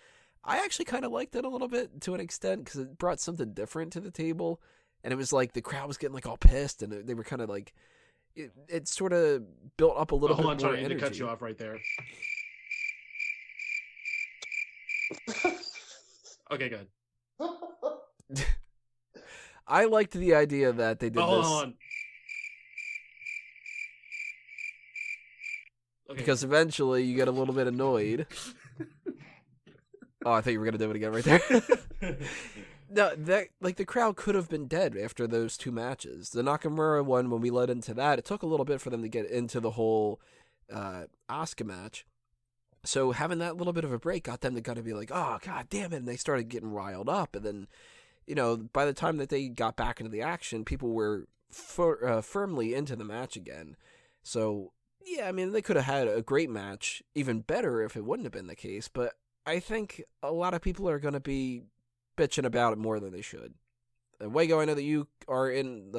I actually kind of liked it a little bit to an extent because it brought something different to the table, and it was like the crowd was getting all pissed, and they were kind of like it sort of built up a little bit more energy. Hold on, sorry, I had to cut you off right there. Okay, good. I liked the idea that they did this. Hold on. Okay. Because eventually you get a little bit annoyed. Oh, I thought you were going to do it again right there. No, the crowd could have been dead after those two matches. The Nakamura one, when we led into that, it took a little bit for them to get into the whole Asuka match. So having that little bit of a break got them to kind of be like, oh, God damn it. And they started getting riled up. And then, by the time that they got back into the action, people were firmly into the match again. So, yeah, I mean, they could have had a great match, even better if it wouldn't have been the case. But I think a lot of people are going to be bitching about it more than they should. Wago, I know that you are in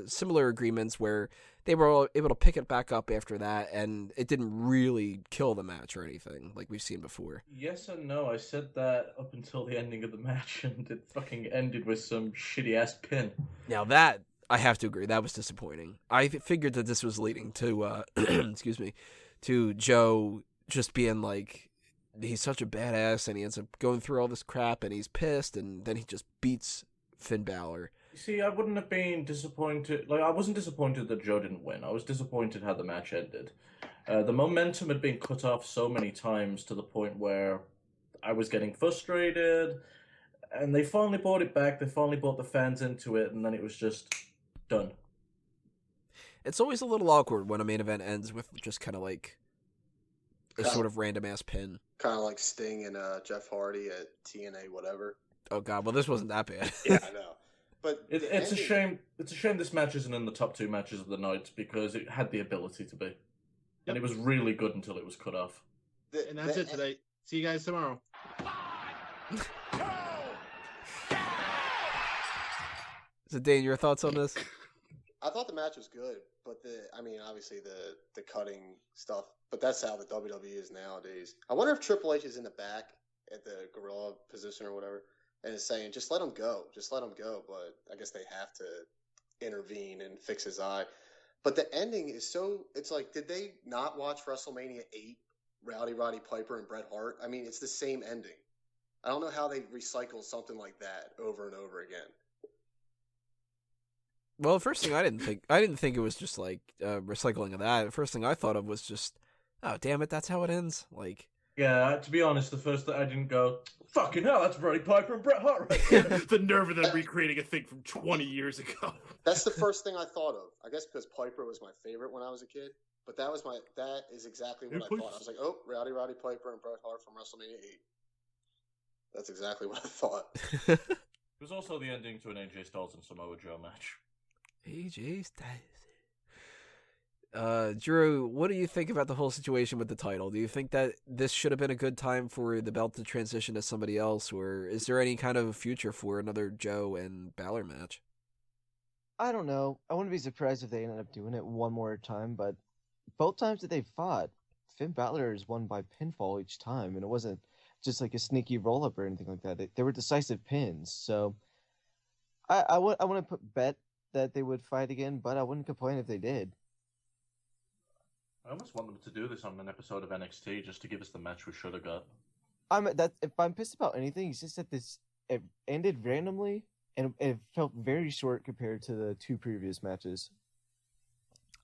similar agreements where they were able to pick it back up after that, and it didn't really kill the match or anything like we've seen before. Yes and no. I said that up until the ending of the match, and it fucking ended with some shitty ass pin. Now that I have to agree, that was disappointing. I figured that this was leading to excuse me, to Joe just being like, he's such a badass, and he ends up going through all this crap, and he's pissed, and then he just beats Finn Balor. You see, I wouldn't have been disappointed. I wasn't disappointed that Joe didn't win. I was disappointed how the match ended. The momentum had been cut off so many times to the point where I was getting frustrated, and they finally brought it back. They finally brought the fans into it, and then it was just done. It's always a little awkward when a main event ends with just kind of like a sort of random ass pin. Kind of like Sting and Jeff Hardy at TNA, whatever. Oh God, well this wasn't that bad. Yeah, I know. But it's a shame. It's a shame this match isn't in the top two matches of the night because it had the ability to be, and it was really good until it was cut off. And that's it today. See you guys tomorrow. So Dane, your thoughts on this? I thought the match was good, but obviously the cutting stuff. But that's how the WWE is nowadays. I wonder if Triple H is in the back at the gorilla position or whatever, and is saying, just let him go. Just let him go. But I guess they have to intervene and fix his eye. But the ending is so... It's like, did they not watch WrestleMania 8, Roddy Piper and Bret Hart? I mean, it's the same ending. I don't know how they recycle something like that over and over again. Well, the first thing I didn't think it was just like recycling of that. The first thing I thought of was just, oh damn it, that's how it ends. Like, Yeah, to be honest, the first that I didn't go, fucking hell, that's Roddy Piper and Bret Hart right there. The nerve of them recreating a thing from 20 years ago. That's the first thing I thought of. I guess because Piper was my favorite when I was a kid. But that is exactly what I thought. I was like, oh, Roddy Piper and Bret Hart from WrestleMania 8. That's exactly what I thought. It was also the ending to an AJ Styles and Samoa Joe match. AJ Styles. Drew, what do you think about the whole situation with the title? Do you think that this should have been a good time for the belt to transition to somebody else, or is there any kind of future for another Joe and Balor match? I don't know. I wouldn't be surprised if they ended up doing it one more time, but both times that they fought, Finn Balor has won by pinfall each time, and it wasn't just like a sneaky roll-up or anything like that. They were decisive pins, so I wouldn't bet that they would fight again, but I wouldn't complain if they did. I almost want them to do this on an episode of NXT just to give us the match we should have got. If I'm pissed about anything, it's just that it ended randomly, and it felt very short compared to the two previous matches.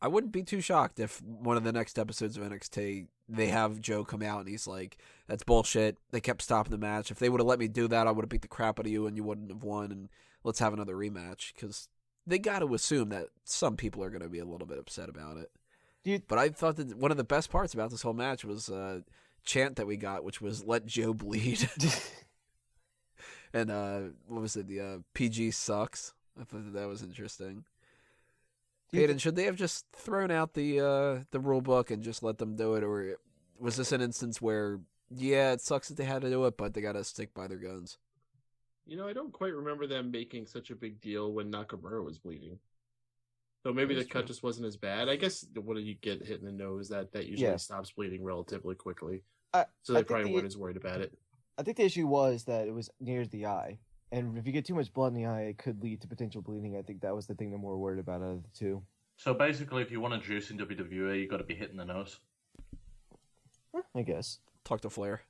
I wouldn't be too shocked if one of the next episodes of NXT, they have Joe come out and he's like, that's bullshit. They kept stopping the match. If they would have let me do that, I would have beat the crap out of you and you wouldn't have won, and let's have another rematch. Because they got to assume that some people are going to be a little bit upset about it. But I thought that one of the best parts about this whole match was chant that we got, which was "Let Joe bleed," and what was it? The PG sucks. I thought that was interesting. Hayden, should they have just thrown out the rule book and just let them do it, or was this an instance where, yeah, it sucks that they had to do it, but they got to stick by their guns? You know, I don't quite remember them making such a big deal when Nakamura was bleeding. So maybe the cut just wasn't as bad. I guess when you get hit in the nose, that usually stops bleeding relatively quickly. So they probably weren't as worried about it. I think the issue was that it was near the eye. And if you get too much blood in the eye, it could lead to potential bleeding. I think that was the thing they're more worried about out of the two. So basically, if you want to juice in WWE, you got to be hitting the nose. I guess. Talk to Flair.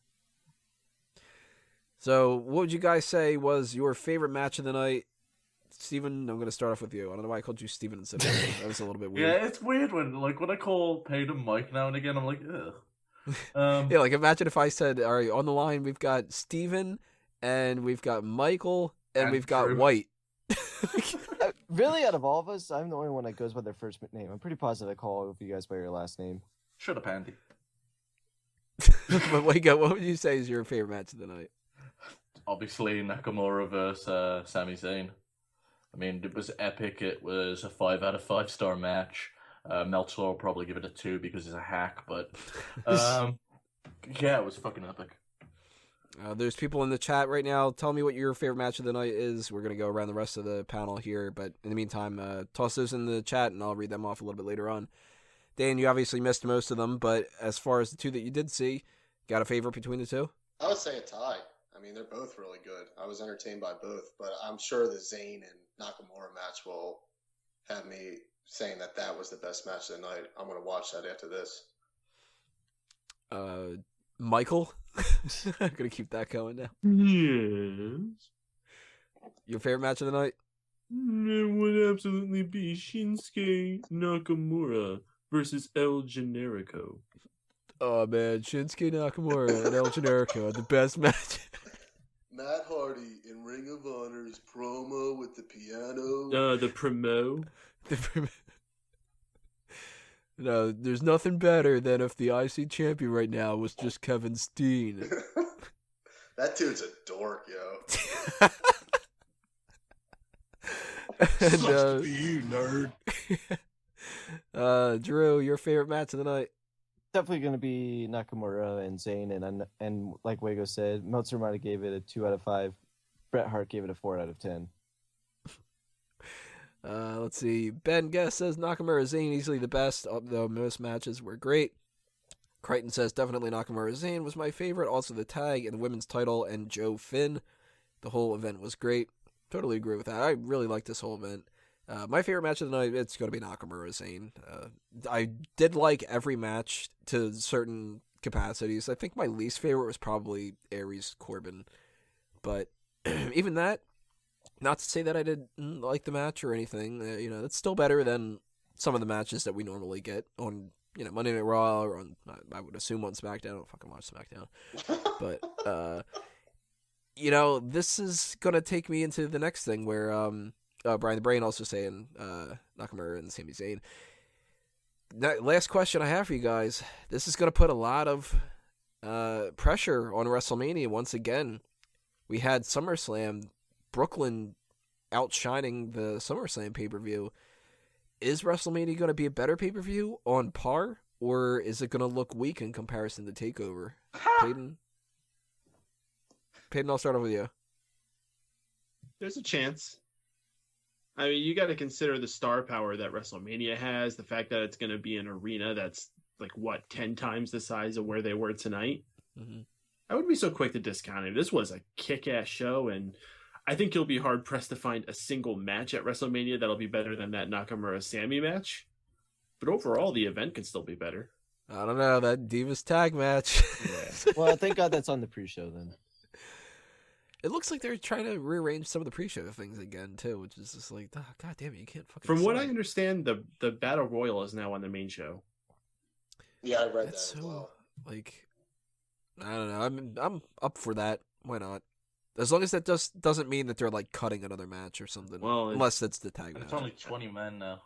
So, what would you guys say was your favorite match of the night? Steven, I'm going to start off with you. I don't know why I called you Steven instead of Hayden. That was a little bit weird. Yeah, it's weird when I call Hayden Mike now and again, I'm like, ugh. Yeah, like imagine if I said, all right, on the line we've got Steven, and we've got Michael, and we've got Drew. White. Really, out of all of us, I'm the only one that goes by their first name. I'm pretty positive I call all of you guys by your last name. Shut up, Andy. But what would you say is your favorite match of the night? Obviously, Nakamura versus Sami Zayn. I mean, it was epic. It was a 5 out of 5 star match. Meltzer will probably give it a 2 because he's a hack, but yeah, it was fucking epic. There's people in the chat right now. Tell me what your favorite match of the night is. We're going to go around the rest of the panel here, but in the meantime, toss those in the chat and I'll read them off a little bit later on. Dan, you obviously missed most of them, but as far as the two that you did see, got a favorite between the two? I would say a tie. I mean, they're both really good. I was entertained by both, but I'm sure the Zayn and Nakamura match will have me saying that was the best match of the night. I'm going to watch that after this. Michael? I'm going to keep that going now. Yes. Your favorite match of the night? It would absolutely be Shinsuke Nakamura versus El Generico. Oh, man. Shinsuke Nakamura and El Generico are the best match. Matt Hardy in Ring of Honor's promo with the piano. The promo. No, there's nothing better than if the IC champion right now was just Kevin Steen. That dude's a dork, yo. And, Sucks to be you, nerd. Drew, your favorite match of the night? Definitely going to be Nakamura and Zayn, and like Wago said, Meltzer might have gave it a 2 out of 5. Bret Hart gave it a 4 out of 10. Let's see. Ben Guest says Nakamura Zayn easily the best, although most matches were great. Crichton says definitely Nakamura Zayn was my favorite. Also the tag and the women's title and Joe Finn. The whole event was great. Totally agree with that. I really liked this whole event. My favorite match of the night, it's going to be Nakamura Zayn. I did like every match to certain capacities. I think my least favorite was probably Aries Corbin. But even that, not to say that I didn't like the match or anything. It's still better than some of the matches that we normally get on Monday Night Raw or on, I would assume on SmackDown. I don't fucking watch SmackDown. But, this is going to take me into the next thing where Brian the Brain also saying Nakamura and Sami Zayn. Last question I have for you guys. This is going to put a lot of pressure on WrestleMania once again. We had SummerSlam, Brooklyn outshining the SummerSlam pay-per-view. Is WrestleMania going to be a better pay-per-view on par, or is it going to look weak in comparison to TakeOver? Peyton, I'll start off with you. There's a chance. I mean, you got to consider the star power that WrestleMania has, the fact that it's going to be an arena that's 10 times the size of where they were tonight. Mm-hmm. I wouldn't be so quick to discount it. This was a kick-ass show, and I think you'll be hard-pressed to find a single match at WrestleMania that'll be better than that Nakamura-Sami match. But overall, the event could still be better. I don't know, that Divas tag match. Yeah. Well, thank God that's on the pre-show then. It looks like they're trying to rearrange some of the pre-show things again, too, which is just like, oh, God damn it, you can't fucking From what say. I understand, the Battle Royal is now on the main show. Yeah, I read That's that as well. I don't know. I'm up for that. Why not? As long as that doesn't mean that they're cutting another match or something. Well, unless it's the tag And match. it's only 20 men now.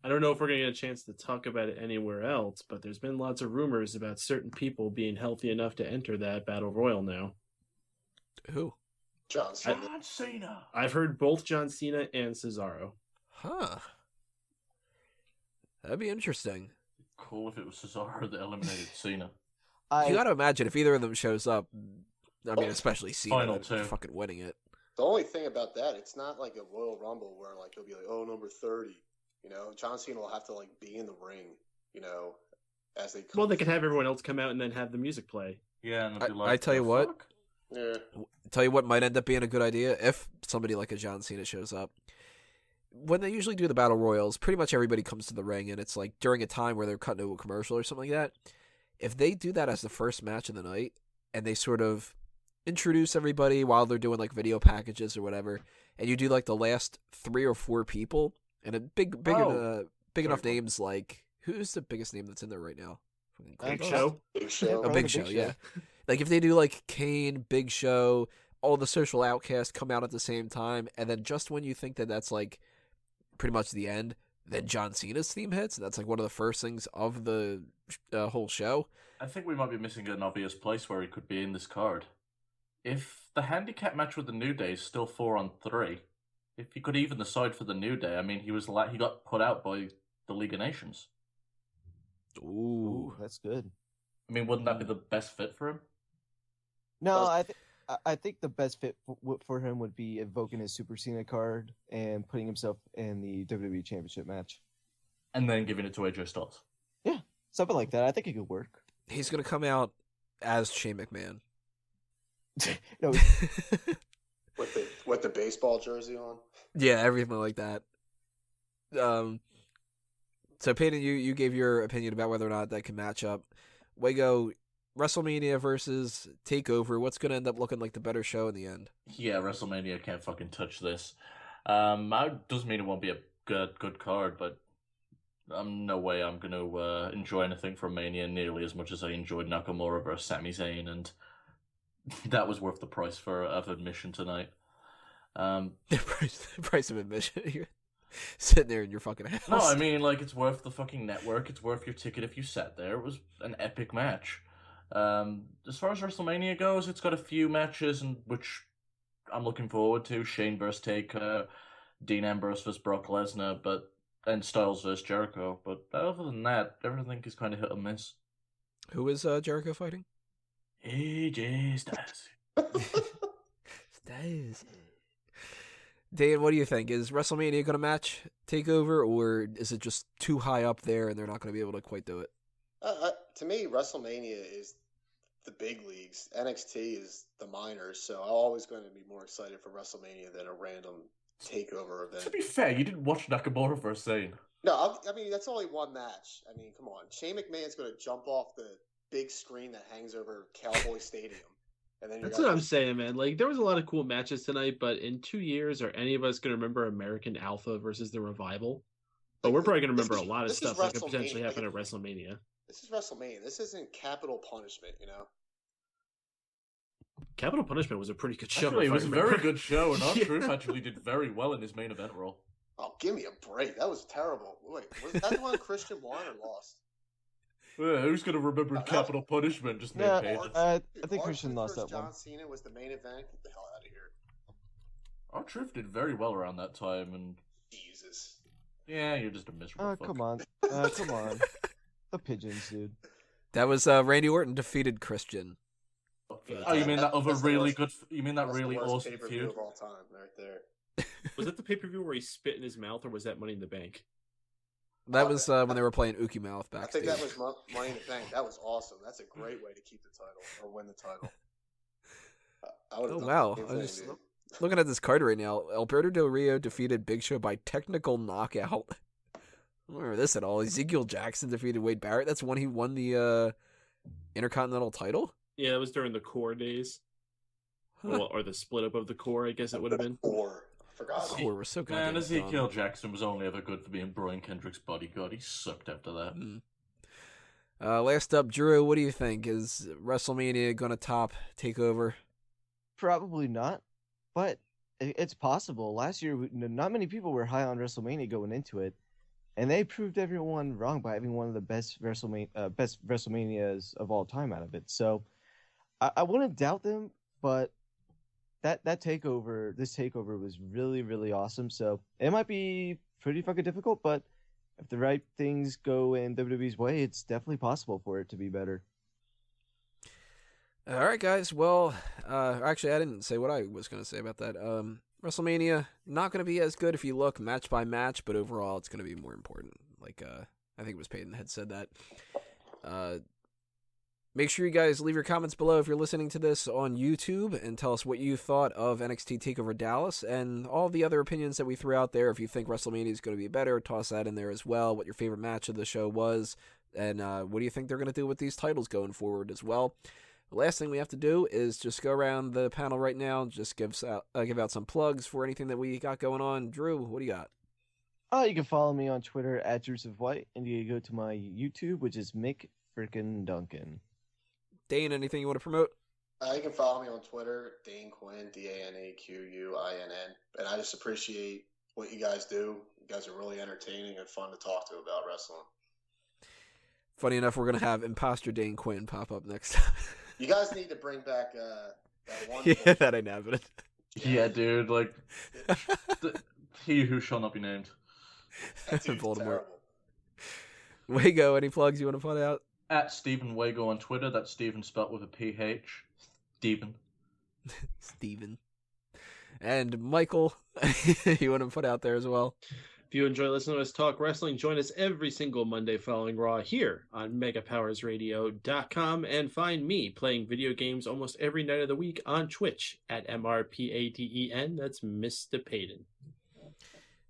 I don't know if we're going to get a chance to talk about it anywhere else, but there's been lots of rumors about certain people being healthy enough to enter that Battle Royal now. Who? John Cena. John Cena. I've heard both John Cena and Cesaro. Huh. That'd be interesting. Cool if it was Cesaro that eliminated Cena. You gotta imagine if either of them shows up, I mean, especially Cena, Final two. fucking winning it. The only thing about that, it's not like a Royal Rumble where he'll be like, oh, number 30. John Cena will have to be in the ring, as they come. Well, they could have everyone else come out and then have the music play. Yeah, and it'd be I tell you what. fuck? Yeah. Tell you what might end up being a good idea if somebody like a John Cena shows up. When they usually do the Battle Royals, pretty much everybody comes to the ring, and it's during a time where they're cutting to a commercial or something like that. If they do that as the first match of the night, and they sort of introduce everybody while they're doing video packages or whatever, and you do the last 3 or 4 people, and a big enough names who's the biggest name that's in there right now? Big Show. Big Show. A Big Show, yeah. If they do Kane, Big Show, all the social outcasts come out at the same time, and then just when you think that that's pretty much the end, then John Cena's theme hits, and that's one of the first things of the whole show. I think we might be missing an obvious place where he could be in this card. If the handicap match with the New Day is still 4-on-3, if he could even the side for the New Day, I mean, he got put out by the League of Nations. Ooh. That's good. I mean, wouldn't that be the best fit for him? No, I think the best fit for him would be invoking his Super Cena card and putting himself in the WWE Championship match. And then giving it to AJ Styles. Yeah, something like that. I think it could work. He's going to come out as Shane McMahon. No, With the baseball jersey on. Yeah, everything like that. So Peyton, you gave your opinion about whether or not that can match up. Wago, WrestleMania versus TakeOver. What's going to end up looking like the better show in the end? Yeah, WrestleMania can't fucking touch this. Doesn't mean it won't be a good card, but no way I'm going to enjoy anything from Mania nearly as much as I enjoyed Nakamura versus Sami Zayn, and that was worth the price of admission tonight. The price of admission. You're sitting there in your fucking house. No, I mean, it's worth the fucking network. It's worth your ticket if you sat there. It was an epic match. As far as WrestleMania goes, it's got a few matches in which I'm looking forward to. Shane versus Taker, Dean Ambrose versus Brock Lesnar, and Styles versus Jericho. But other than that, everything is kind of hit or miss. Who is Jericho fighting? AJ Styles. Styles. Dan, what do you think? Is WrestleMania going to match TakeOver, or is it just too high up there and they're not going to be able to quite do it? To me, WrestleMania is the big leagues. NXT is the minors, so I'm always going to be more excited for WrestleMania than a random TakeOver event. To be fair, you didn't watch Nakamura versus Zayn. No, I mean, that's only one match. I mean, come on. Shane McMahon's going to jump off the big screen that hangs over Cowboy Stadium. And then That's what I'm saying, man. There was a lot of cool matches tonight, but in 2 years, are any of us going to remember American Alpha versus the Revival? But we're probably going to remember a lot of stuff that could potentially happen at WrestleMania. This is WrestleMania. This isn't capital punishment, you know? Capital Punishment was a pretty good show. Actually, it was a very good show, and Yeah. R-Truth actually did very well in his main event role. Oh, give me a break. That was terrible. Wait, was that the one Christian won or lost? Who's going to remember Capital Punishment? Just Yeah, name pages. I think Christian lost that John one. Cena was the main event. Get the hell out of here. R-Truth did very well around that time, and Jesus. yeah, you're just a miserable Oh, fuck. come on. Come on. The pigeons, dude. That was Randy Orton defeated Christian. Oh, you mean that other That's the really worst- good? You mean that That's really the worst awesome pay-per-view feud? of all time, right there. Was that the pay-per-view where he spit in his mouth, or was that Money in the Bank? That was when they were playing Uki Mouth I backstage. think that was Money in the Bank. That was awesome. That's a great way to keep the title or win the title. I would have Oh, done wow. the same I thing, just- dude. Looking at this card right now, Alberto Del Rio defeated Big Show by technical knockout. I don't remember this at all. Ezekiel Jackson defeated Wade Barrett. That's when he won the Intercontinental title? Yeah, that was during the core days. Huh. Well, or the split up of the core, I guess it would have been. Or I forgot. Core was so Man, goddamn Ezekiel dumb. Jackson was only ever good for being Brian Kendrick's bodyguard. He sucked after that. Last up, Drew, what do you think? Is WrestleMania going to top TakeOver? Probably not, but it's possible. Last year, not many people were high on WrestleMania going into it, and they proved everyone wrong by having one of the best WrestleManias of all time out of it. So I wouldn't doubt them, but this takeover was really, really awesome. So it might be pretty fucking difficult, but if the right things go in WWE's way, it's definitely possible for it to be better. All right, guys. Well, actually, I didn't say what I was going to say about that. WrestleMania, not going to be as good if you look match by match, but overall, it's going to be more important. Like, I think it was Peyton had said that. Make sure you guys leave your comments below if you're listening to this on YouTube and tell us what you thought of NXT TakeOver Dallas and all the other opinions that we threw out there. If you think WrestleMania is going to be better, toss that in there as well. What your favorite match of the show was, and what do you think they're going to do with these titles going forward as well. The last thing we have to do is just go around the panel right now, just give out some plugs for anything that we got going on. Drew, what do you got? You can follow me on Twitter at Drews of White, and you can go to my YouTube, which is Mick Frickin' Duncan. Dane, anything you want to promote? You can follow me on Twitter, Dane Quinn, DaneQuinn, and I just appreciate what you guys do. You guys are really entertaining and fun to talk to about wrestling. Funny enough, we're going to have Imposter Dane Quinn pop up next time. You guys need to bring back that one. Yeah, that ain't happening. Yeah, dude, like, he who shall not be named. That dude's Voldemort. terrible. Wago, any plugs you want to put out? At Stephen Wago on Twitter. That's Stephen spelt with a PH. Stephen. Steven. And Michael, you want to put out there as well? If you enjoy listening to us talk wrestling, join us every single Monday following Raw here on megapowersradio.com and find me playing video games almost every night of the week on Twitch at MRPADEN. That's Mr. Payton.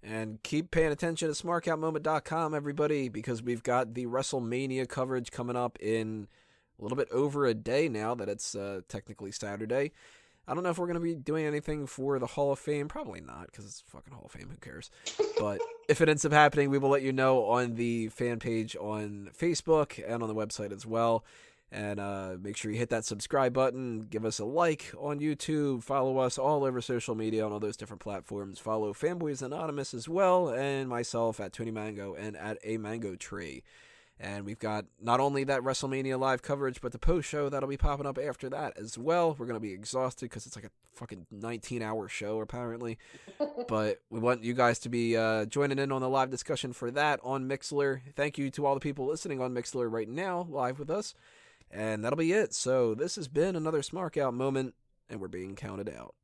And keep paying attention to smarkoutmoment.com, everybody, because we've got the WrestleMania coverage coming up in a little bit over a day now that it's technically Saturday. I don't know if we're going to be doing anything for the Hall of Fame. Probably not, because it's fucking Hall of Fame. Who cares? But if it ends up happening, we will let you know on the fan page on Facebook and on the website as well. And make sure you hit that subscribe button. Give us a like on YouTube. Follow us all over social media on all those different platforms. Follow Fanboys Anonymous as well, and myself at Tony Mango and at A Mango Tree. And we've got not only that WrestleMania live coverage, but the post show that'll be popping up after that as well. We're going to be exhausted because it's like a fucking 19-hour show, apparently. But we want you guys to be joining in on the live discussion for that on Mixlr. Thank you to all the people listening on Mixlr right now, live with us. And that'll be it. So this has been another Smark Out moment, and we're being counted out.